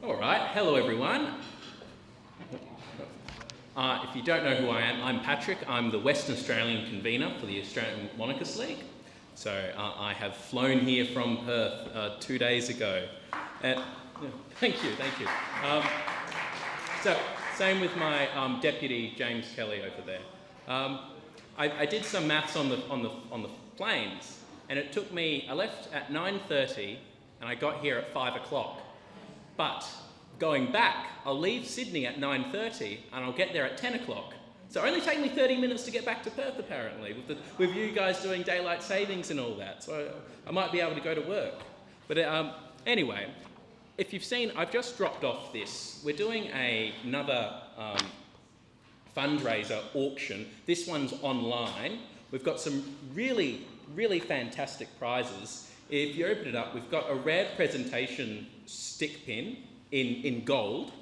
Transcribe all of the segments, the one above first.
All right, hello everyone. If you don't know who I am, I'm Patrick. I'm the Western Australian convener for the Australian Monarchists League. So I have flown here from Perth 2 days ago. Thank you. So same with my deputy James Kelly over there. I did some maths on the planes, and it took me. I left at 9:30, and I got here at 5 o'clock. But going back, I'll leave Sydney at 9:30 and I'll get there at 10 o'clock. So it only take me 30 minutes to get back to Perth, apparently, with you guys doing daylight savings and all that. So I might be able to go to work. But anyway, if you've seen, I've just dropped off this. We're doing another fundraiser auction. This one's online. We've got some really, really fantastic prizes. If you open it up, we've got a rare presentation stick pin in gold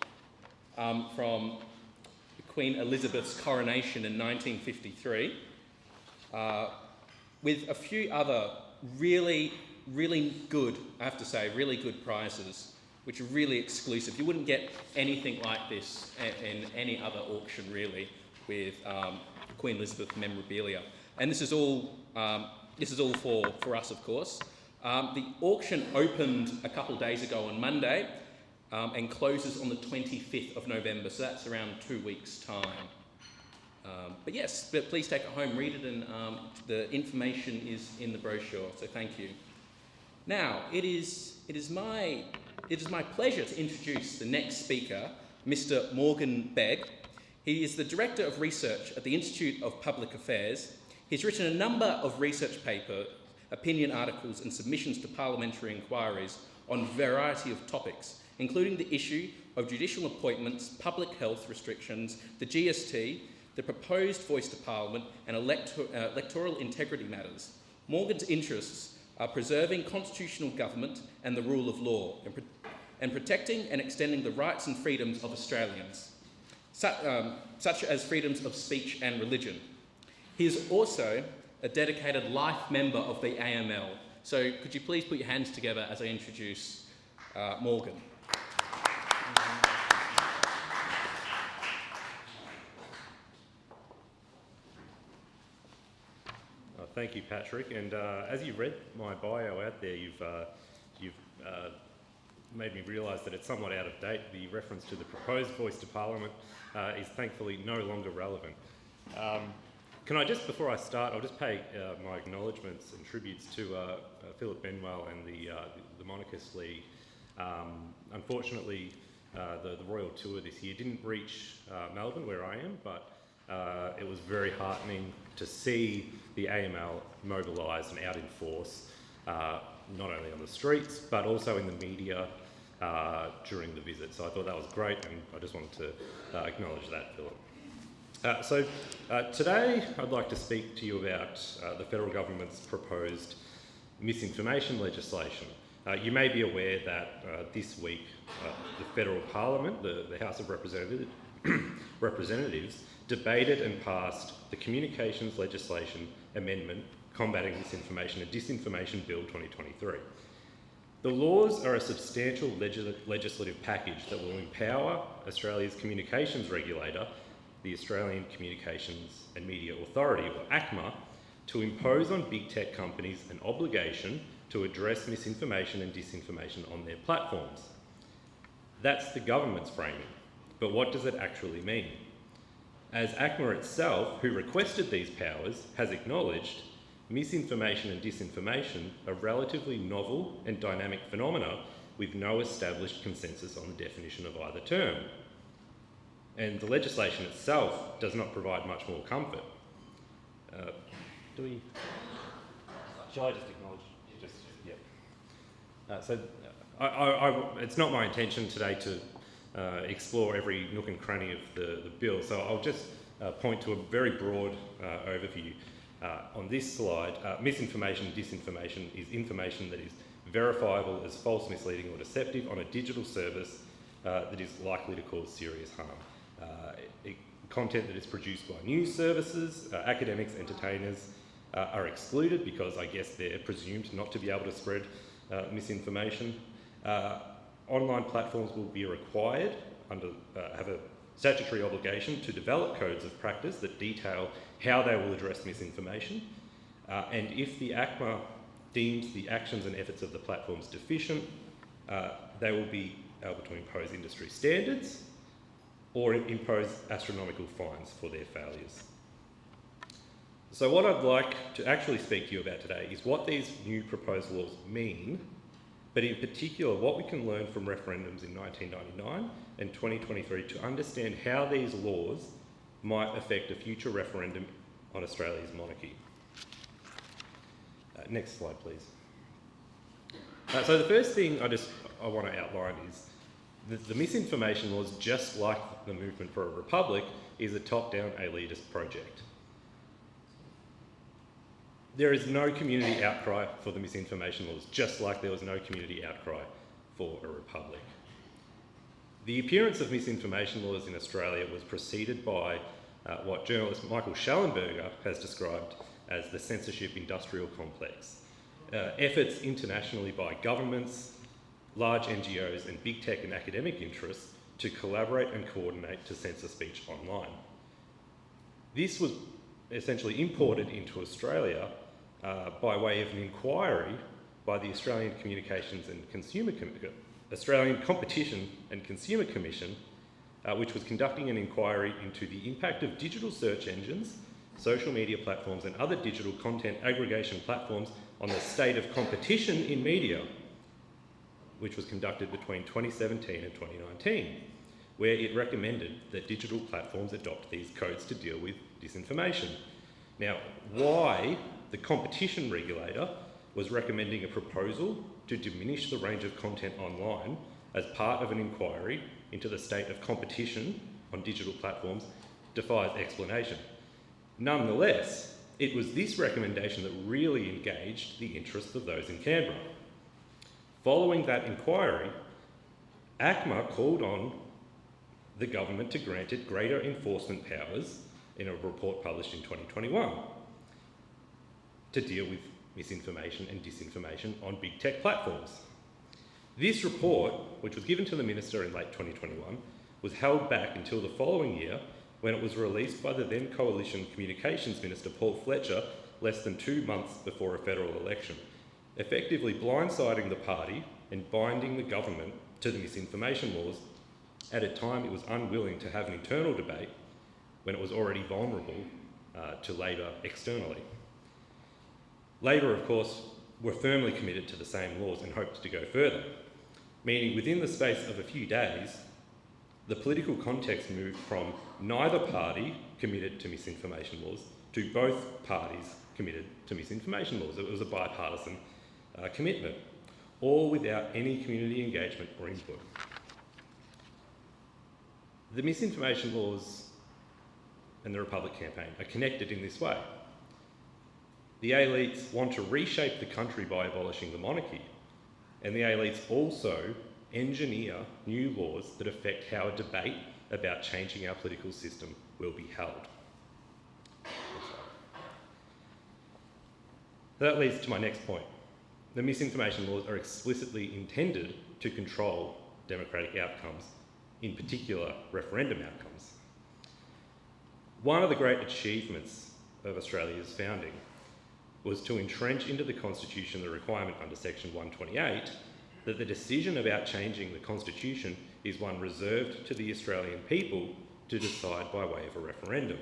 from Queen Elizabeth's coronation in 1953, with a few other really, really good, I have to say, really good prizes, which are really exclusive. You wouldn't get anything like this in any other auction, really, with Queen Elizabeth memorabilia. And this is all for us, of course. The auction opened a couple of days ago on Monday and closes on the 25th of November, so that's around 2 weeks' time. But yes, please take it home, read it, and the information is in the brochure, so thank you. Now, it is my pleasure to introduce the next speaker, Mr. Morgan Begg. He is the Director of Research at the Institute of Public Affairs. He's written a number of research papers, opinion articles and submissions to parliamentary inquiries on a variety of topics, including the issue of judicial appointments, public health restrictions, the GST, the proposed voice to Parliament, and electoral integrity matters. Morgan's interests are preserving constitutional government and the rule of law, and protecting and extending the rights and freedoms of Australians, such as freedoms of speech and religion. He is also a dedicated life member of the AML. So could you please put your hands together as I introduce Morgan. Thank you, Patrick. And as you read my bio out there, you've made me realise that it's somewhat out of date. The reference to the proposed voice to Parliament is thankfully no longer relevant. Can I just, before I start, I'll just pay my acknowledgements and tributes to Philip Benwell and the Monarchists League. Unfortunately, the Royal Tour this year didn't reach Melbourne, where I am, but it was very heartening to see the AML mobilised and out in force, not only on the streets, but also in the media during the visit. So I thought that was great, and I just wanted to acknowledge that, Philip. So today I'd like to speak to you about the federal government's proposed misinformation legislation. You may be aware that this week the federal parliament, the House of Representatives, debated and passed the Communications Legislation Amendment Combating Misinformation and Disinformation Bill 2023. The laws are a substantial legislative package that will empower Australia's communications regulator, the Australian Communications and Media Authority, or ACMA, to impose on big tech companies an obligation to address misinformation and disinformation on their platforms. That's the government's framing, but what does it actually mean? As ACMA itself, who requested these powers, has acknowledged, misinformation and disinformation are relatively novel and dynamic phenomena with no established consensus on the definition of either term. And the legislation itself does not provide much more comfort. Shall I just acknowledge? It's not my intention today to explore every nook and cranny of the bill, so I'll just point to a very broad overview. On this slide, misinformation and disinformation is information that is verifiable as false, misleading or deceptive on a digital service that is likely to cause serious harm. Content that is produced by news services, academics, entertainers are excluded because I guess they're presumed not to be able to spread misinformation. online platforms will be required have a statutory obligation to develop codes of practice that detail how they will address misinformation. And if the ACMA deems the actions and efforts of the platforms deficient, they will be able to impose industry standards or impose astronomical fines for their failures. So what I'd like to actually speak to you about today is what these new proposed laws mean, but in particular what we can learn from referendums in 1999 and 2023 to understand how these laws might affect a future referendum on Australia's monarchy. Next slide, please. So the first thing I want to outline is the misinformation laws, just like the movement for a republic, is a top-down elitist project. There is no community outcry for the misinformation laws, just like there was no community outcry for a republic. The appearance of misinformation laws in Australia was preceded by what journalist Michael Schallenberger has described as the censorship industrial complex. Efforts internationally by governments, large NGOs and big tech and academic interests to collaborate and coordinate to censor speech online. This was essentially imported into Australia by way of an inquiry by the Australian Australian Competition and Consumer Commission, which was conducting an inquiry into the impact of digital search engines, social media platforms and other digital content aggregation platforms on the state of competition in media, which was conducted between 2017 and 2019, where it recommended that digital platforms adopt these codes to deal with disinformation. Now, why the competition regulator was recommending a proposal to diminish the range of content online as part of an inquiry into the state of competition on digital platforms defies explanation. Nonetheless, it was this recommendation that really engaged the interests of those in Canberra. Following that inquiry, ACMA called on the government to grant it greater enforcement powers in a report published in 2021 to deal with misinformation and disinformation on big tech platforms. This report, which was given to the Minister in late 2021, was held back until the following year when it was released by the then Coalition Communications Minister Paul Fletcher less than 2 months before a federal election, effectively blindsiding the party and binding the government to the misinformation laws at a time it was unwilling to have an internal debate when it was already vulnerable to Labor externally. Labor, of course, were firmly committed to the same laws and hoped to go further, meaning within the space of a few days, the political context moved from neither party committed to misinformation laws to both parties committed to misinformation laws. It was a bipartisan commitment, all without any community engagement or input. The misinformation laws and the Republic campaign are connected in this way. The elites want to reshape the country by abolishing the monarchy, and the elites also engineer new laws that affect how a debate about changing our political system will be held. That leads to my next point. The misinformation laws are explicitly intended to control democratic outcomes, in particular referendum outcomes. One of the great achievements of Australia's founding was to entrench into the Constitution the requirement under Section 128 that the decision about changing the Constitution is one reserved to the Australian people to decide by way of a referendum.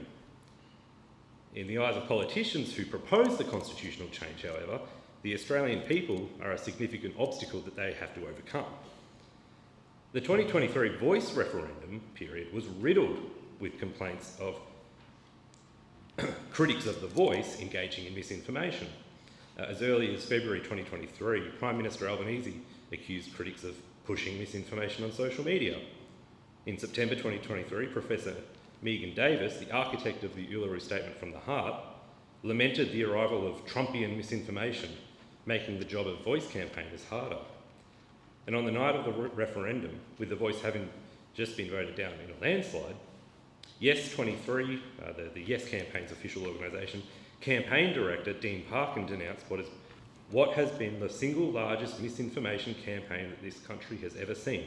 In the eyes of politicians who propose the constitutional change, however, the Australian people are a significant obstacle that they have to overcome. The 2023 Voice referendum period was riddled with complaints of critics of the Voice engaging in misinformation. As early as February 2023, Prime Minister Albanese accused critics of pushing misinformation on social media. In September 2023, Professor Megan Davis, the architect of the Uluru Statement from the Heart, lamented the arrival of Trumpian misinformation, making the job of Voice campaigners harder. And on the night of the referendum, with the Voice having just been voted down in a landslide, Yes 23, the Yes campaign's official organisation, campaign director Dean Parkin denounced what has what has been the single largest misinformation campaign that this country has ever seen,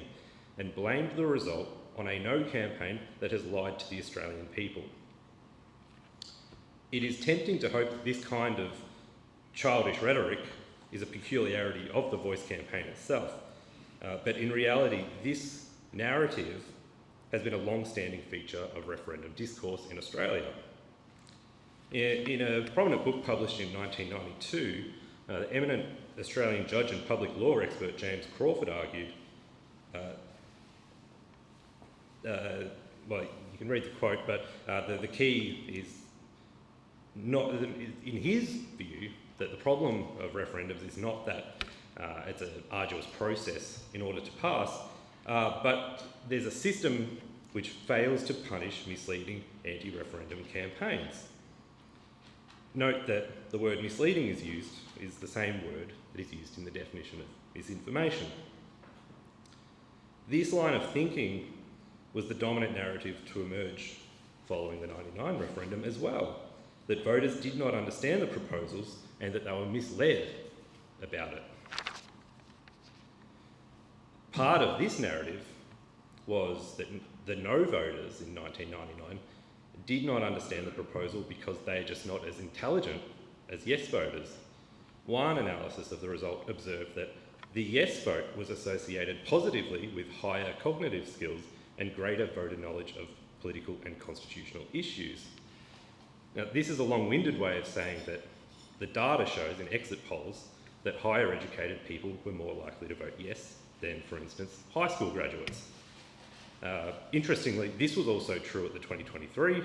and blamed the result on a no campaign that has lied to the Australian people. It is tempting to hope that this kind of childish rhetoric is a peculiarity of the Voice campaign itself, but in reality, this narrative has been a long-standing feature of referendum discourse in Australia. In a prominent book published in 1992, the eminent Australian judge and public law expert James Crawford argued, well, you can read the quote, but the key is not, in his view, that the problem of referendums is not that it's an arduous process in order to pass, but there's a system which fails to punish misleading anti-referendum campaigns. Note that the word misleading is the same word that is used in the definition of misinformation. This line of thinking was the dominant narrative to emerge following the 99 referendum as well, that voters did not understand the proposals and that they were misled about it. Part of this narrative was that the no voters in 1999 did not understand the proposal because they are just not as intelligent as yes voters. One analysis of the result observed that the yes vote was associated positively with higher cognitive skills and greater voter knowledge of political and constitutional issues. Now, this is a long-winded way of saying that the data shows in exit polls that higher educated people were more likely to vote yes than, for instance, high school graduates. Interestingly, this was also true at the 2023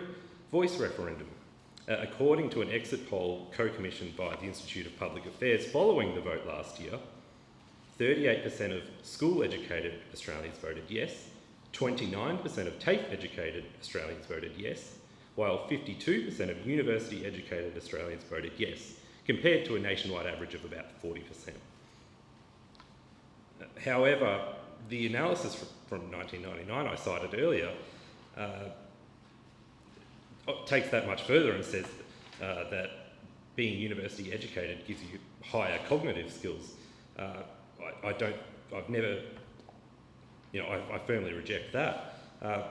Voice referendum. According to an exit poll co-commissioned by the Institute of Public Affairs following the vote last year, 38% of school-educated Australians voted yes, 29% of TAFE-educated Australians voted yes, while 52% of university-educated Australians voted yes, compared to a nationwide average of about 40%. However, the analysis from 1999 I cited earlier takes that much further and says that being university educated gives you higher cognitive skills. I firmly reject that.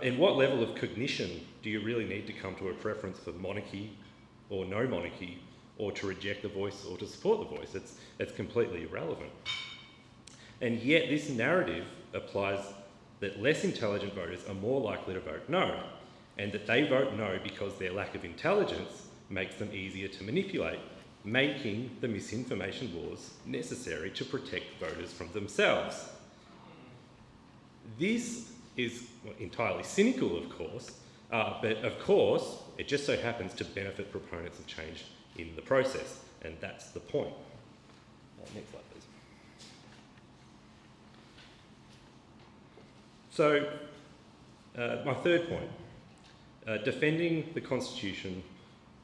And what level of cognition do you really need to come to a preference for monarchy or no monarchy, or to reject the voice or to support the voice? It's completely irrelevant. And yet this narrative applies that less intelligent voters are more likely to vote no, and that they vote no because their lack of intelligence makes them easier to manipulate, making the misinformation laws necessary to protect voters from themselves. This is entirely cynical, of course, but of course, it just so happens to benefit proponents of change in the process, and that's the point. Next slide, please. So, my third point, defending the Constitution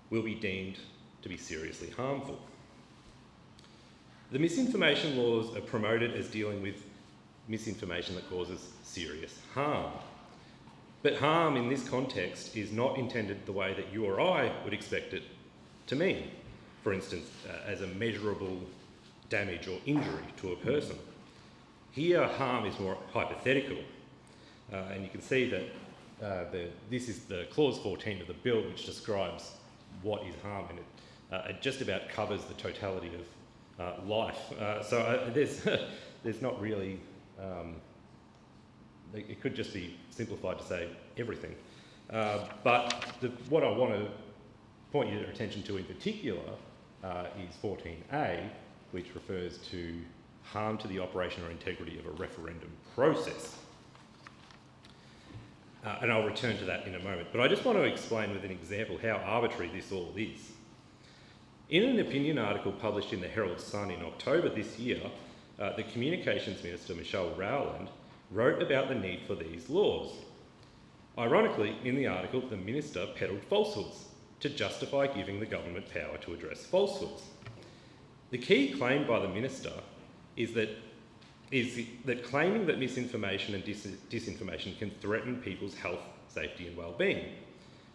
will be deemed to be seriously harmful. The misinformation laws are promoted as dealing with misinformation that causes serious harm. But harm in this context is not intended the way that you or I would expect it to mean. For instance, as a measurable damage or injury to a person. Here, harm is more hypothetical. And you can see that this is the clause 14 of the bill, which describes what is harm, and it just about covers the totality of life. So there's not really, it could just be simplified to say everything. But what I want to point your attention to in particular is 14A, which refers to harm to the operation or integrity of a referendum process. And I'll return to that in a moment. But I just want to explain with an example how arbitrary this all is. In an opinion article published in the Herald Sun in October this year, the Communications Minister, Michelle Rowland, wrote about the need for these laws. Ironically, in the article, the Minister peddled falsehoods to justify giving the government power to address falsehoods. The key claim by the Minister is that claiming that misinformation and disinformation can threaten people's health, safety and well-being.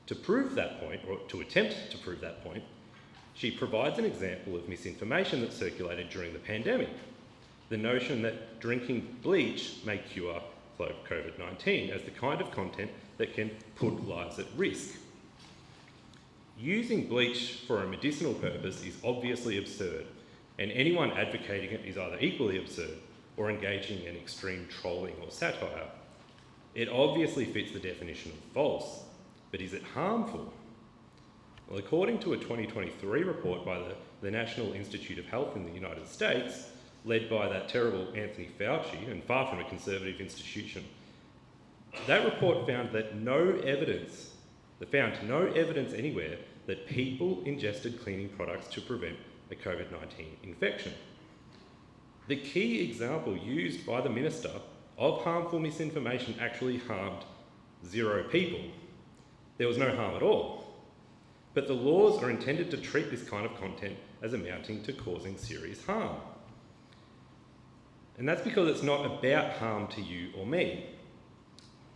To prove that point, or to attempt to prove that point, she provides an example of misinformation that circulated during the pandemic. The notion that drinking bleach may cure COVID-19 as the kind of content that can put lives at risk. Using bleach for a medicinal purpose is obviously absurd, and anyone advocating it is either equally absurd or engaging in extreme trolling or satire. It obviously fits the definition of false, but is it harmful? Well, according to a 2023 report by the National Institute of Health in the United States, led by that terrible Anthony Fauci, and far from a conservative institution, that report found no evidence anywhere that people ingested cleaning products to prevent a COVID-19 infection. The key example used by the minister of harmful misinformation actually harmed 0 people. There was no harm at all. But the laws are intended to treat this kind of content as amounting to causing serious harm. And that's because it's not about harm to you or me.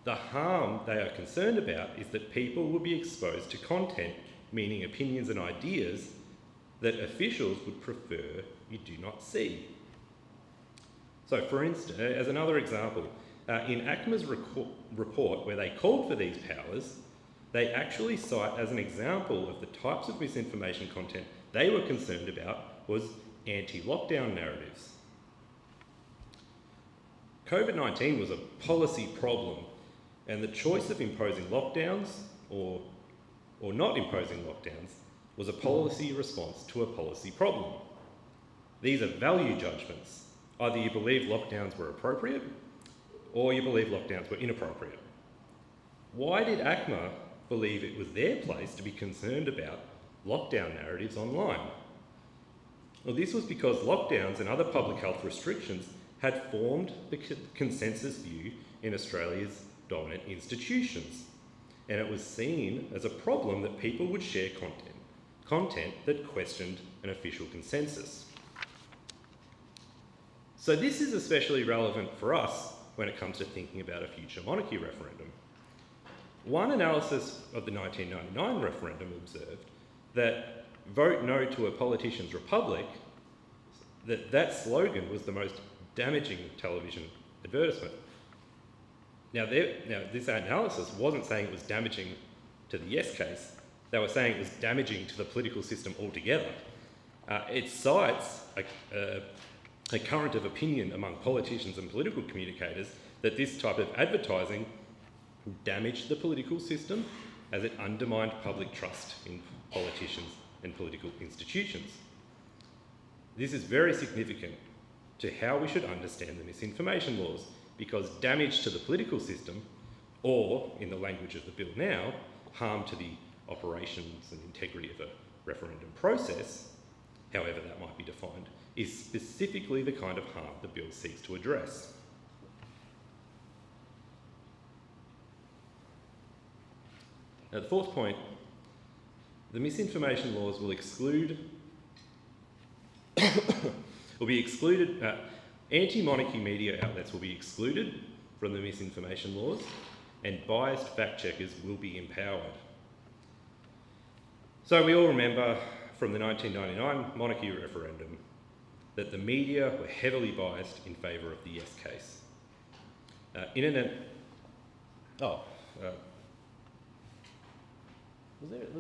The harm they are concerned about is that people will be exposed to content, meaning opinions and ideas, that officials would prefer you do not see. So for instance, as another example, in ACMA's report where they called for these powers, they actually cite as an example of the types of misinformation content they were concerned about was anti-lockdown narratives. COVID-19 was a policy problem, and the choice of imposing lockdowns or not imposing lockdowns was a policy response to a policy problem. These are value judgments. Either you believe lockdowns were appropriate or you believe lockdowns were inappropriate. Why did ACMA believe it was their place to be concerned about lockdown narratives online? Well, this was because lockdowns and other public health restrictions had formed the consensus view in Australia's dominant institutions, and it was seen as a problem that people would share content that questioned an official consensus. So this is especially relevant for us when it comes to thinking about a future monarchy referendum. One analysis of the 1999 referendum observed that vote no to a politician's republic, that slogan was the most damaging television advertisement. Now this analysis wasn't saying it was damaging to the yes case, they were saying it was damaging to the political system altogether. It cites a current of opinion among politicians and political communicators that this type of advertising damaged the political system as it undermined public trust in politicians and political institutions. This is very significant to how we should understand the misinformation laws, because damage to the political system, or in the language of the bill now, harm to the operations and integrity of a referendum process, however that might be defined, is specifically the kind of harm the bill seeks to address. Now, the fourth point, the misinformation laws will be excluded, anti-monarchy media outlets will be excluded from the misinformation laws, and biased fact-checkers will be empowered. So we all remember from the 1999 monarchy referendum that the media were heavily biased in favour of the yes case. Was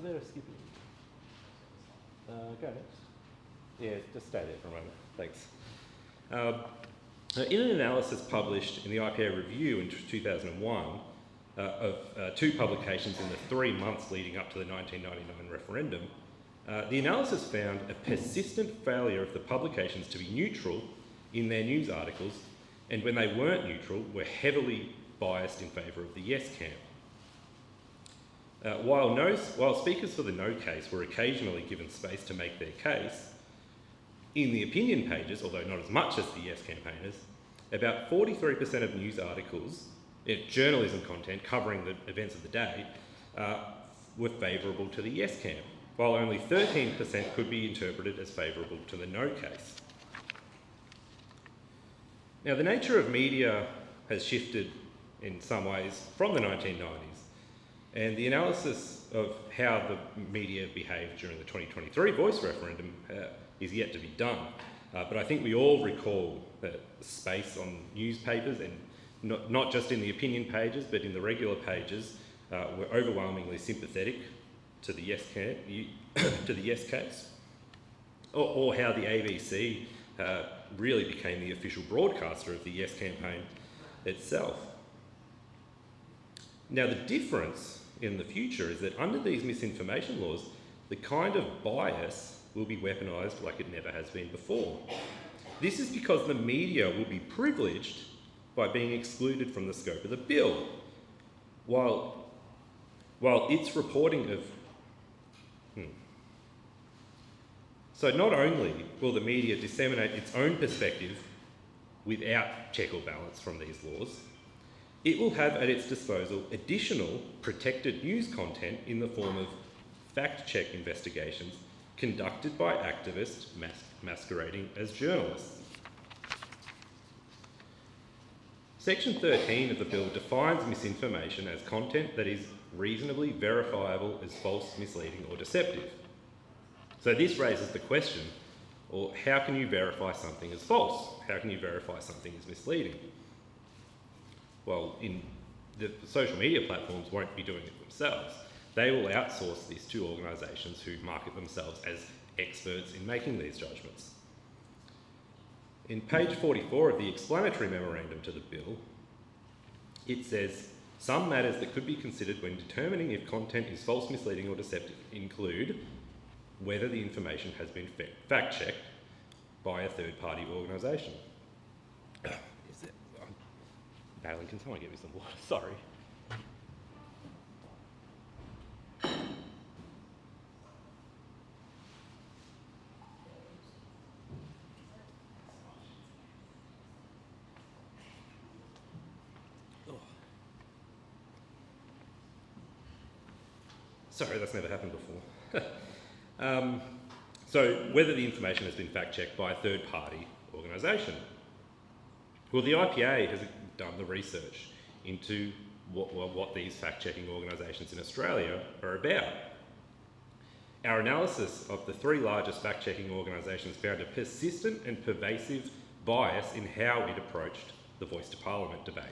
there a skipping? Go next. Yeah, just stay there for a moment. Thanks. In an analysis published in the IPA Review in 2001 of 2 publications in the 3 months leading up to the 1999 referendum, the analysis found a persistent failure of the publications to be neutral in their news articles, and when they weren't neutral, were heavily biased in favour of the yes camp. While speakers for the no case were occasionally given space to make their case, in the opinion pages, although not as much as the yes campaigners, about 43% of news articles, journalism content covering the events of the day, were favourable to the yes camp, while only 13% could be interpreted as favourable to the no case. Now, the nature of media has shifted in some ways from the 1990s. And the analysis of how the media behaved during the 2023 voice referendum is yet to be done. But I think we all recall that the space on newspapers, and not just in the opinion pages, but in the regular pages, were overwhelmingly sympathetic to the yes case, or how the ABC really became the official broadcaster of the yes campaign itself. Now, the difference in the future is that under these misinformation laws, the kind of bias will be weaponised like it never has been before. This is because the media will be privileged by being excluded from the scope of the bill, while its reporting of... So not only will the media disseminate its own perspective without check or balance from these laws, it will have at its disposal additional protected news content in the form of fact-check investigations conducted by activists masquerading as journalists. Section 13 of the bill defines misinformation as content that is reasonably verifiable as false, misleading or deceptive. So this raises the question, or how can you verify something as false? How can you verify something as misleading? Well, the social media platforms won't be doing it themselves. They will outsource this to organisations who market themselves as experts in making these judgments. In page 44 of the explanatory memorandum to the bill, it says, some matters that could be considered when determining if content is false, misleading or deceptive include whether the information has been fact-checked by a third-party organisation. Bailey, can someone get me some water? Sorry. Sorry, that's never happened before. So, whether the information has been fact-checked by a third-party organisation. Well, the IPA has done the research into what these fact-checking organisations in Australia are about. Our analysis of the three largest fact-checking organisations found a persistent and pervasive bias in how it approached the Voice to Parliament debate.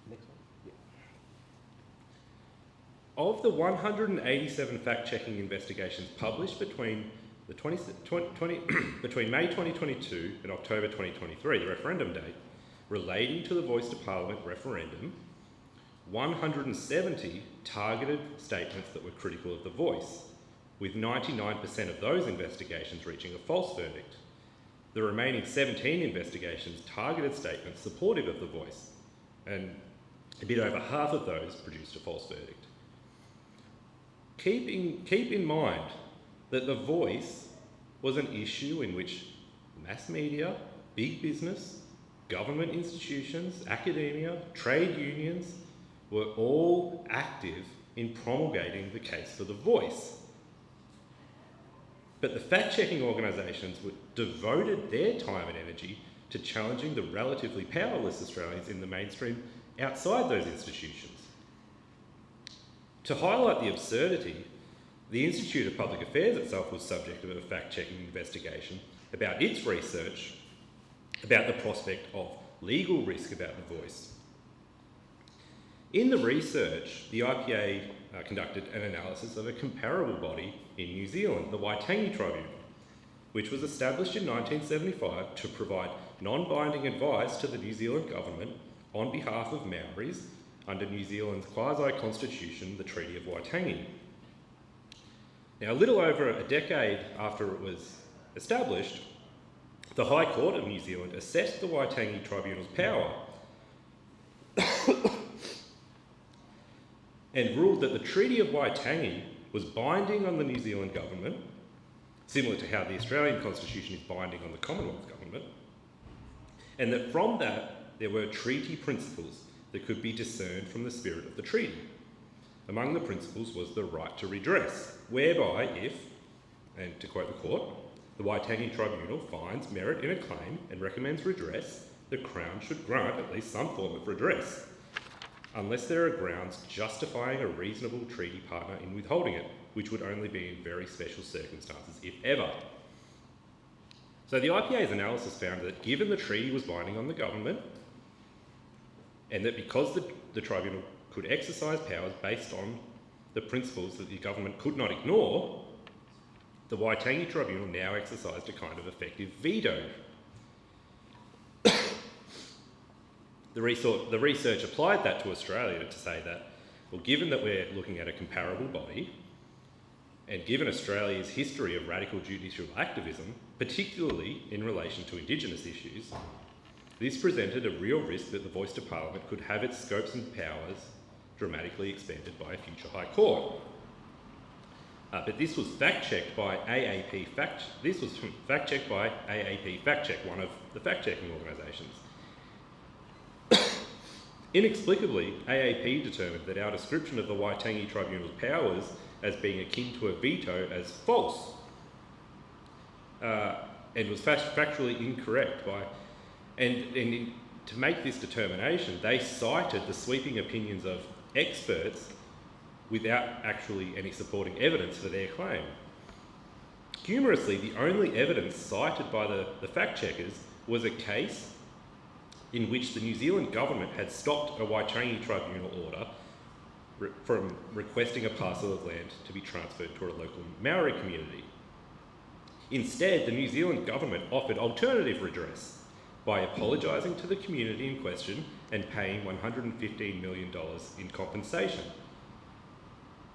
Next one. Yeah. Of the 187 fact-checking investigations published between May 2022 and October 2023, the referendum date, relating to the Voice to Parliament referendum, 170 targeted statements that were critical of the Voice, with 99% of those investigations reaching a false verdict. The remaining 17 investigations targeted statements supportive of the Voice, and a bit over half of those produced a false verdict. Keep in mind that the Voice was an issue in which mass media, big business, government institutions, academia, trade unions were all active in promulgating the case for the Voice. But the fact-checking organisations devoted their time and energy to challenging the relatively powerless Australians in the mainstream outside those institutions. To highlight the absurdity, the Institute of Public Affairs itself was subject of a fact-checking investigation about its research about the prospect of legal risk about the Voice. In the research, the IPA conducted an analysis of a comparable body in New Zealand, the Waitangi Tribunal, which was established in 1975 to provide non-binding advice to the New Zealand government on behalf of Maoris under New Zealand's quasi-constitution, the Treaty of Waitangi. Now, a little over a decade after it was established, the High Court of New Zealand assessed the Waitangi Tribunal's power and ruled that the Treaty of Waitangi was binding on the New Zealand government, similar to how the Australian Constitution is binding on the Commonwealth government, and that from that there were treaty principles that could be discerned from the spirit of the treaty. Among the principles was the right to redress, whereby if, and to quote the court, the Waitangi Tribunal finds merit in a claim and recommends redress, the Crown should grant at least some form of redress. unless there are grounds justifying a reasonable treaty partner in withholding it, which would only be in very special circumstances, if ever. So the IPA's analysis found that given the treaty was binding on the government, and that because the tribunal could exercise powers based on the principles that the government could not ignore, the Waitangi Tribunal now exercised a kind of effective veto. The research applied that to Australia to say that, well, given that we're looking at a comparable body, and given Australia's history of radical judicial activism, particularly in relation to Indigenous issues, this presented a real risk that the Voice to Parliament could have its scopes and powers dramatically expanded by a future High Court. But this was fact-checked by AAP Fact Check, one of the fact-checking organisations. Inexplicably, AAP determined that our description of the Waitangi Tribunal's powers as being akin to a veto as false, and was factually incorrect to make this determination, they cited the sweeping opinions of experts without actually any supporting evidence for their claim. Humorously, the only evidence cited by the fact-checkers was a case in which the New Zealand government had stopped a Waitangi Tribunal order from requesting a parcel of land to be transferred to a local Maori community. Instead, the New Zealand government offered alternative redress by apologising to the community in question and paying $115 million in compensation,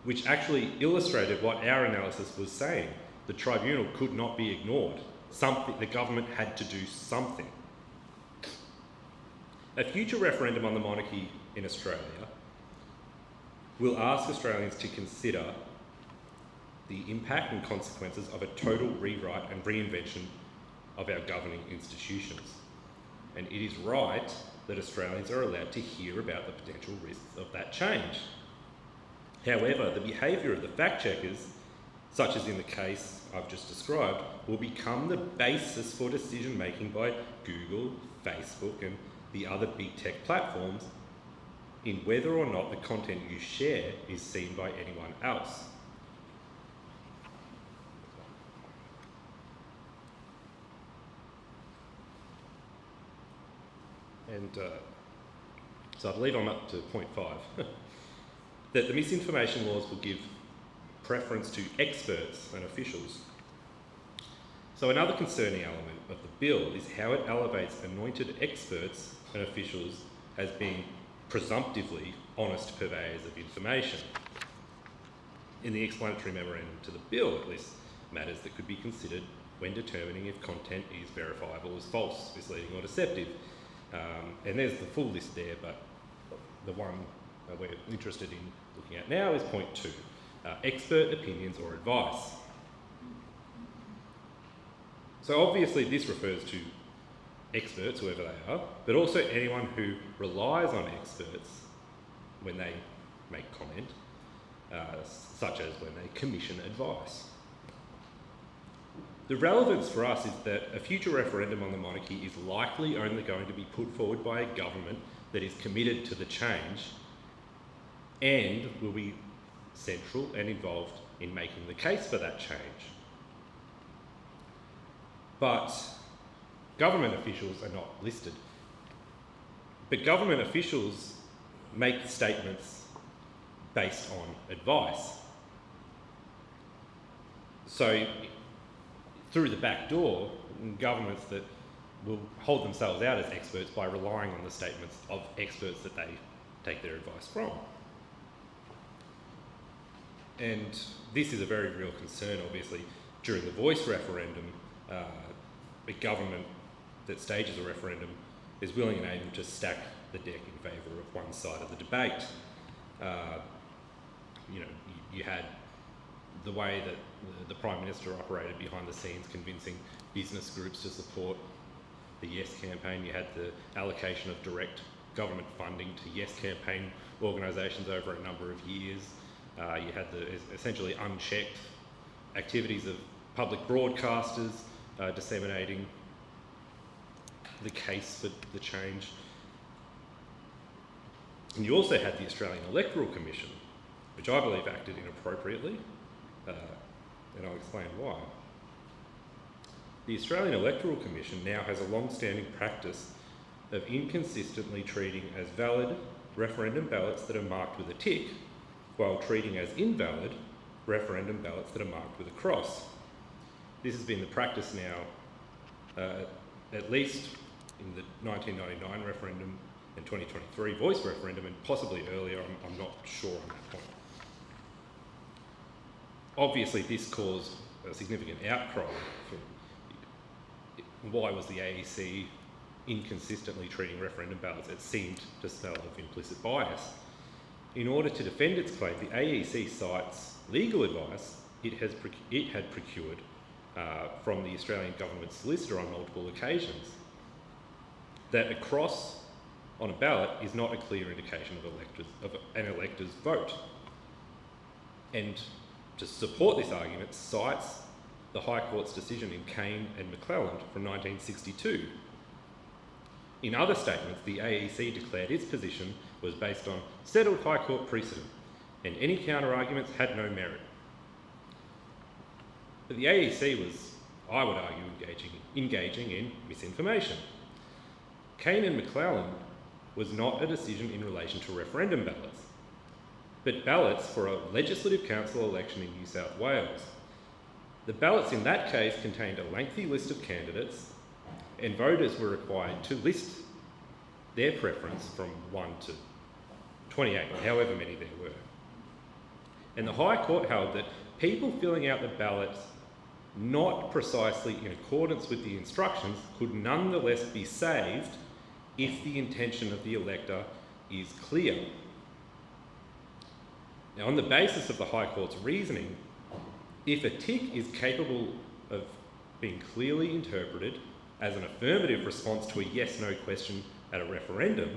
which actually illustrated what our analysis was saying. The tribunal could not be ignored. The government had to do something. A future referendum on the monarchy in Australia will ask Australians to consider the impact and consequences of a total rewrite and reinvention of our governing institutions. And it is right that Australians are allowed to hear about the potential risks of that change. However, the behaviour of the fact-checkers, such as in the case I've just described, will become the basis for decision-making by Google, Facebook and the other big tech platforms in whether or not the content you share is seen by anyone else. And so I believe I'm up to point 5. That the misinformation laws will give preference to experts and officials. So another concerning element of the bill is how it elevates anointed experts and officials as being presumptively honest purveyors of information. In the explanatory memorandum to the bill, it lists matters that could be considered when determining if content is verifiable as false, misleading or deceptive. And there's the full list there, but the one we're interested in looking at now is point 2, expert opinions or advice. So obviously this refers to experts, whoever they are, but also anyone who relies on experts when they make comment, such as when they commission advice. The relevance for us is that a future referendum on the monarchy is likely only going to be put forward by a government that is committed to the change and will be central and involved in making the case for that change. But government officials are not listed. But government officials make statements based on advice. So through the back door, governments that will hold themselves out as experts by relying on the statements of experts that they take their advice from. And this is a very real concern, obviously. During the Voice referendum, a government that stages a referendum is willing and able to stack the deck in favour of one side of the debate. You had the way that the Prime Minister operated behind the scenes, convincing business groups to support the Yes campaign. You had the allocation of direct government funding to Yes campaign organisations over a number of years. You had the essentially unchecked activities of public broadcasters disseminating the case for the change. And you also had the Australian Electoral Commission, which I believe acted inappropriately, and I'll explain why. The Australian Electoral Commission now has a long-standing practice of inconsistently treating as valid referendum ballots that are marked with a tick, while treating as invalid referendum ballots that are marked with a cross. This has been the practice now, at least in the 1999 referendum and 2023 voice referendum, and possibly earlier, I'm not sure on that point. Obviously, this caused a significant outcry for why was the AEC inconsistently treating referendum ballots. It seemed to smell of implicit bias. In order to defend its claim, the AEC cites legal advice it had procured from the Australian government solicitor on multiple occasions, that a cross on a ballot is not a clear indication of an elector's vote. And to support this argument, cites the High Court's decision in Kane and McClelland from 1962. In other statements, the AEC declared its position was based on settled High Court precedent, and any counter-arguments had no merit. But the AEC was, I would argue, engaging in misinformation. Kane and McClelland was not a decision in relation to referendum ballots, but ballots for a Legislative Council election in New South Wales. The ballots in that case contained a lengthy list of candidates, and voters were required to list their preference from 1 to 28, however many there were. And the High Court held that people filling out the ballots not precisely in accordance with the instructions could nonetheless be saved if the intention of the elector is clear. Now, on the basis of the High Court's reasoning, if a tick is capable of being clearly interpreted as an affirmative response to a yes-no question at a referendum,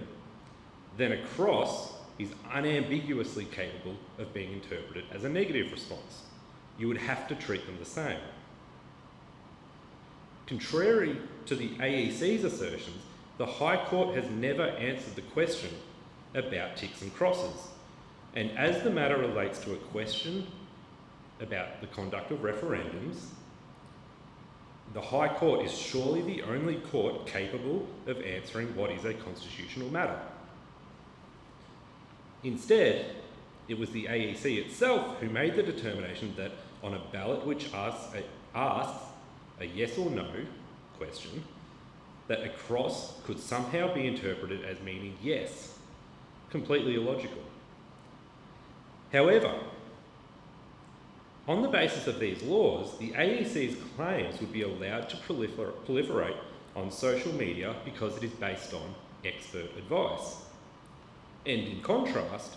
then a cross is unambiguously capable of being interpreted as a negative response. You would have to treat them the same. Contrary to the AEC's assertions, the High Court has never answered the question about ticks and crosses. And as the matter relates to a question about the conduct of referendums, the High Court is surely the only court capable of answering what is a constitutional matter. Instead, it was the AEC itself who made the determination that on a ballot which asks a yes or no question, that a cross could somehow be interpreted as meaning yes. Completely illogical. However, on the basis of these laws, the AEC's claims would be allowed to proliferate on social media because it is based on expert advice. And in contrast,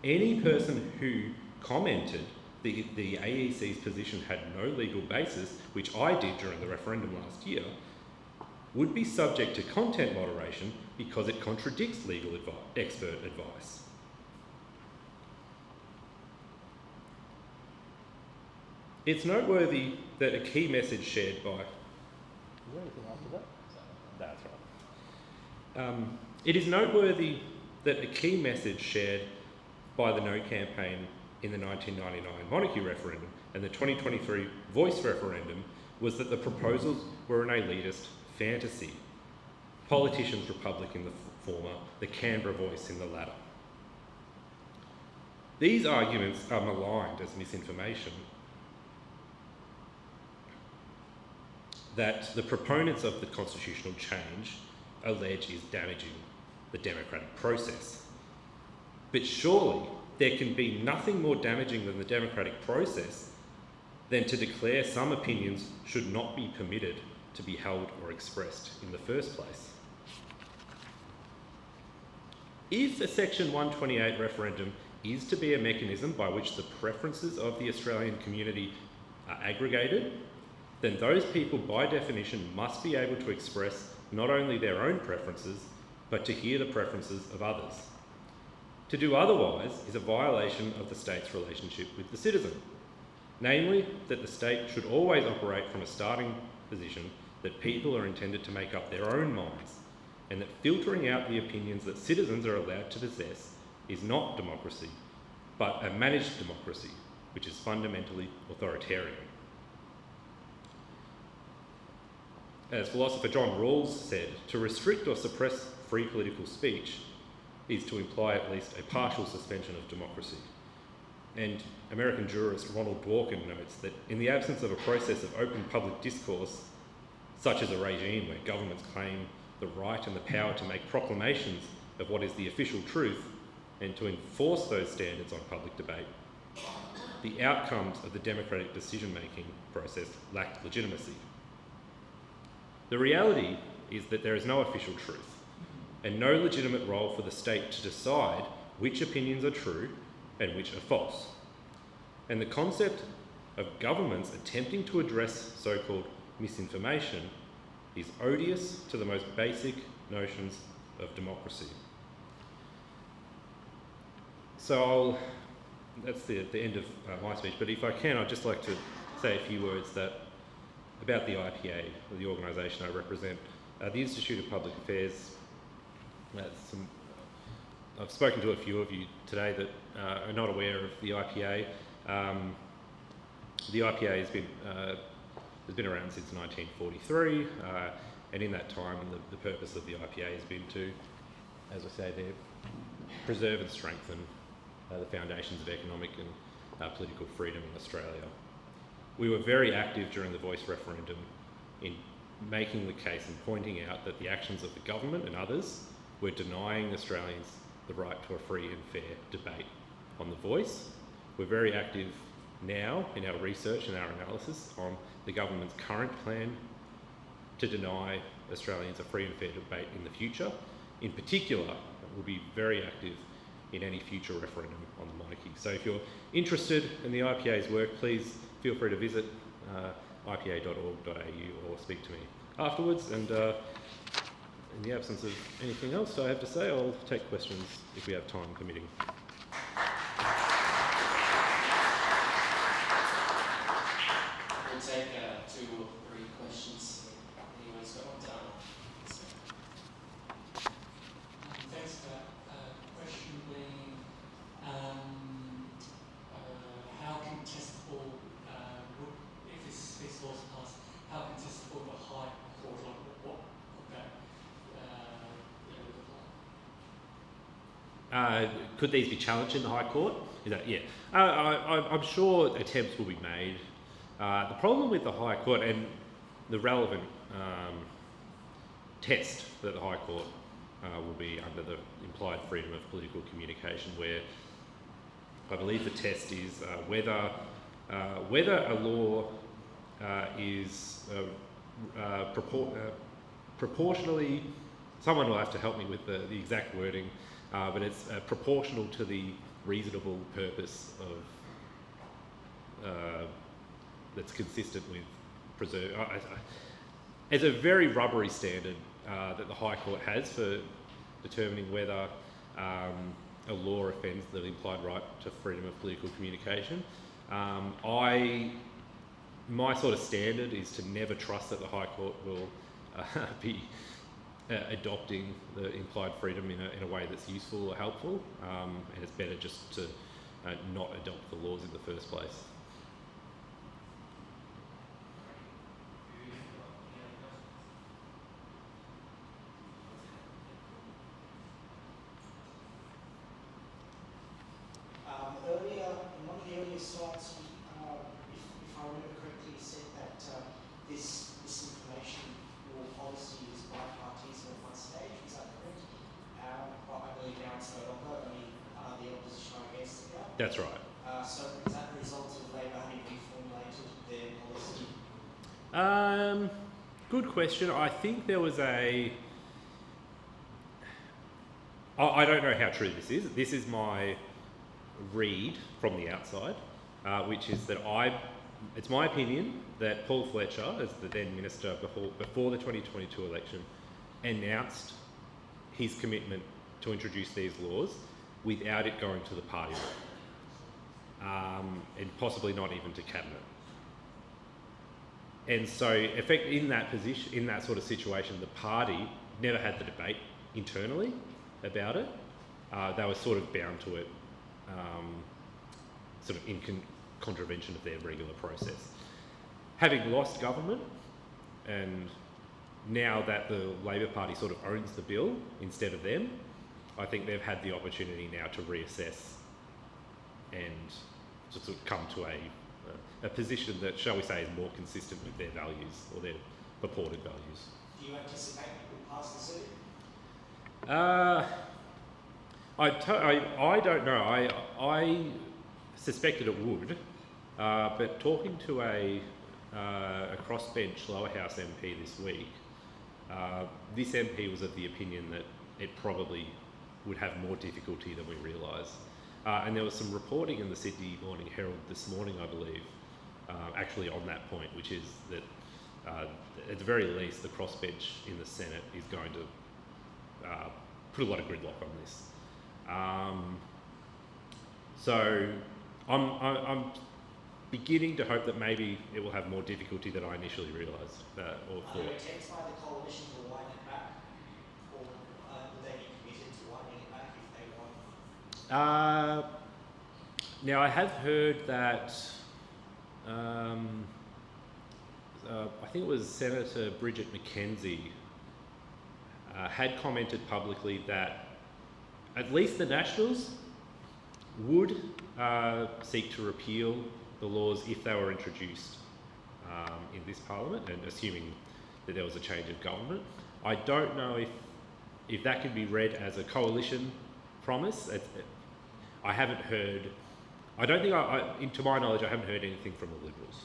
any person who commented the AEC's position had no legal basis, which I did during the referendum last year, would be subject to content moderation because it contradicts legal expert advice. It's noteworthy that a key message shared by... Is there anything after that? That's right. It is noteworthy that a key message shared by the No campaign in the 1999 monarchy referendum and the 2023 voice referendum was that the proposals were an elitist fantasy. Politicians' republic in the former, the Canberra voice in the latter. These arguments are maligned as misinformation that the proponents of the constitutional change allege is damaging the democratic process. But surely there can be nothing more damaging than the democratic process than to declare some opinions should not be permitted to be held or expressed in the first place. If a Section 128 referendum is to be a mechanism by which the preferences of the Australian community are aggregated, then those people by definition must be able to express not only their own preferences, but to hear the preferences of others. To do otherwise is a violation of the state's relationship with the citizen, namely that the state should always operate from a starting position that people are intended to make up their own minds, and that filtering out the opinions that citizens are allowed to possess is not democracy, but a managed democracy, which is fundamentally authoritarian. As philosopher John Rawls said, to restrict or suppress free political speech is to imply at least a partial suspension of democracy. And American jurist Ronald Dworkin notes that in the absence of a process of open public discourse, such as a regime where governments claim the right and the power to make proclamations of what is the official truth and to enforce those standards on public debate, the outcomes of the democratic decision-making process lacked legitimacy. The reality is that there is no official truth and no legitimate role for the state to decide which opinions are true and which are false. And the concept of governments attempting to address so-called misinformation is odious to the most basic notions of democracy. So that's the end of my speech, but if I can, I'd just like to say a few words about the IPA, the organisation I represent. The Institute of Public Affairs, I've spoken to a few of you today that are not aware of the IPA. The IPA has been around since 1943, and in that time the purpose of the IPA has been to, as I say there, preserve and strengthen the foundations of economic and political freedom in Australia. We were very active during the Voice referendum in making the case and pointing out that the actions of the government and others were denying Australians the right to a free and fair debate on the Voice. We're very active now in our research and our analysis on the government's current plan to deny Australians a free and fair debate in the future. In particular, we'll be very active in any future referendum on the monarchy. So if you're interested in the IPA's work, please feel free to visit ipa.org.au or speak to me afterwards. And in the absence of anything else I have to say, I'll take questions if we have time permitting. We'll take 2 or 3 questions. Anyone's got one down? Thanks for that. Question being, how contestable if this law's passed, how contestable the High Court, like what would that look like? Could these be challenged in the High Court? Is that, yeah. I'm sure attempts will be made. The problem with the High Court and the relevant test that the High Court will be under the implied freedom of political communication, where I believe the test is whether a law is proportionally, someone will have to help me with the exact wording, but it's proportional to the reasonable purpose of that's consistent with preserve. It's a very rubbery standard that the High Court has for determining whether a law offends the implied right to freedom of political communication. My sort of standard is to never trust that the High Court will be adopting the implied freedom in a way that's useful or helpful, and it's better just to not adopt the laws in the first place. Earlier, in one of the earlier slides, if I remember correctly, you said that this misinformation law policy is bipartisan at one stage. Is that correct? I believe now it's no longer, only the opposition are against it now. That's right. So is that the result of Labor having reformulated their policy? Good question. I think there was I don't know how true this is. This is my read from the outside, which is that it's my opinion that Paul Fletcher, as the then minister before the 2022 election, announced his commitment to introduce these laws without it going to the party room, and possibly not even to cabinet. And so, in that position, in that sort of situation, the party never had the debate internally about it. They were sort of bound to it, sort of in contravention of their regular process. Having lost government, and now that the Labor Party sort of owns the bill instead of them, I think they've had the opportunity now to reassess and to sort of come to a position that, shall we say, is more consistent with their values or their purported values. Do you anticipate it will pass the Senate? I don't know. I suspected it would, but talking to a crossbench lower house MP this week, this MP was of the opinion that it probably would have more difficulty than we realise. And there was some reporting in the Sydney Morning Herald this morning, I believe, actually on that point, which is that at the very least the crossbench in the Senate is going to put a lot of gridlock on this. So I'm beginning to hope that maybe it will have more difficulty than I initially realised or Are thought. there attempts by the coalition to wind it back, or would they be committed to winding it back if they want? Now I have heard that I think it was Senator Bridget McKenzie had commented publicly that at least the Nationals would seek to repeal the laws if they were introduced in this Parliament, and assuming that there was a change of government. I don't know if that could be read as a coalition promise. I haven't heard, I don't think, to my knowledge, I haven't heard anything from the Liberals.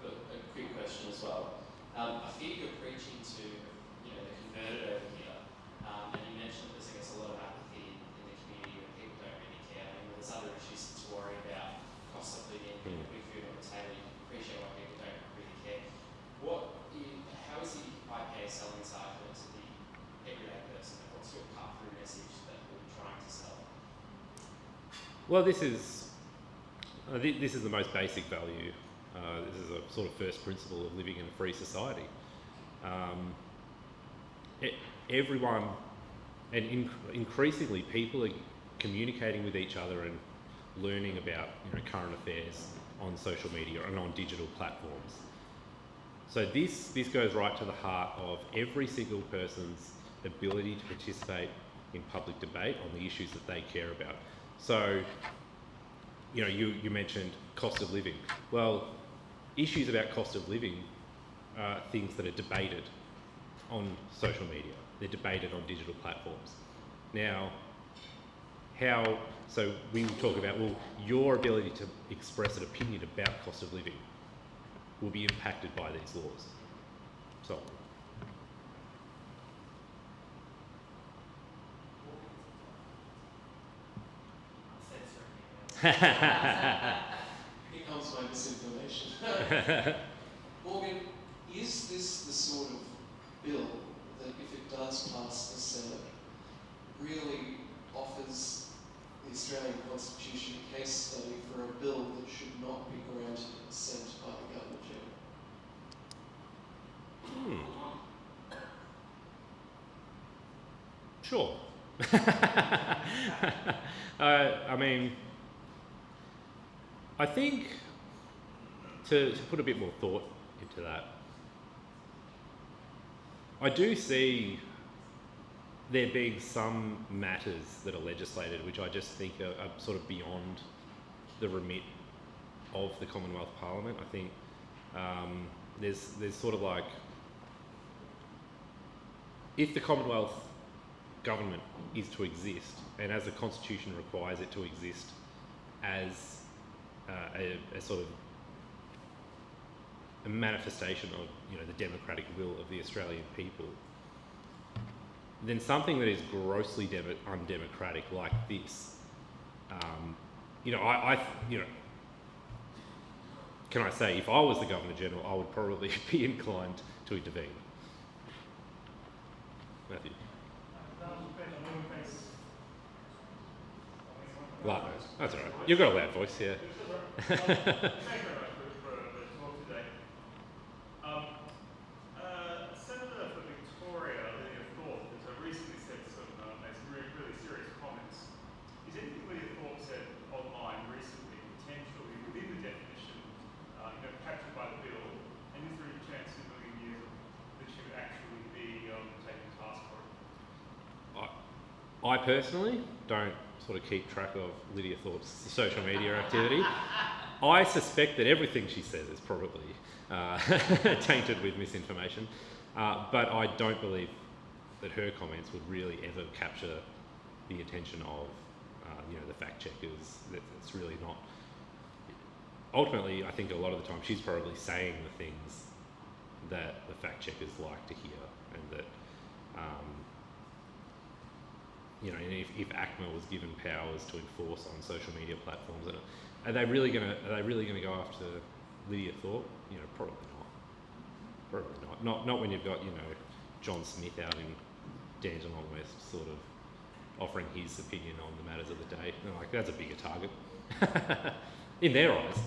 A quick question as well. I fear you're preaching to, the converted over here, and you mentioned that there's, I guess, a lot of apathy in the community where people don't really care. I mean, there's other issues to worry about, cost of living, putting food on the table. You can appreciate why people don't really care. How is the IPA selling this argument to the everyday person? What's your cut-through message that we're trying to sell? Well, this is the most basic value. This is a sort of first principle of living in a free society. Everyone, and increasingly, people are communicating with each other and learning about current affairs on social media and on digital platforms. So this goes right to the heart of every single person's ability to participate in public debate on the issues that they care about. So, you mentioned cost of living. Well, issues about cost of living are things that are debated on social media. They're debated on digital platforms. Now, so we will talk about, well, your ability to express an opinion about cost of living will be impacted by these laws. So. Here comes my misinformation. Morgan, is this the sort of bill that, if it does pass the Senate, really offers the Australian Constitution a case study for a bill that should not be granted assent by the Governor General? Sure. I mean, I think to put a bit more thought into that, I do see there being some matters that are legislated which I just think are sort of beyond the remit of the Commonwealth Parliament. I think there's sort of like, if the Commonwealth government is to exist, and as the Constitution requires it to exist as a sort of a manifestation of the democratic will of the Australian people, then something that is grossly undemocratic like this, can I say, if I was the Governor General, I would probably be inclined to intervene. Matthew. Loud noise. That's all right. You've got a loud voice, yeah. Thank you very much for the talk today. Senator for I personally don't sort of keep track of Lydia Thorpe's social media activity. I suspect that everything she says is probably tainted with misinformation, but I don't believe that her comments would really ever capture the attention of the fact checkers. It's really not. Ultimately, I think a lot of the time she's probably saying the things that the fact checkers like to hear, and that if ACMA was given powers to enforce on social media platforms, are they really going to go after Lydia Thorpe? Probably not. Probably not. Not when you've got John Smith out in Dandenong West, sort of offering his opinion on the matters of the day. They're like, that's a bigger target in their eyes.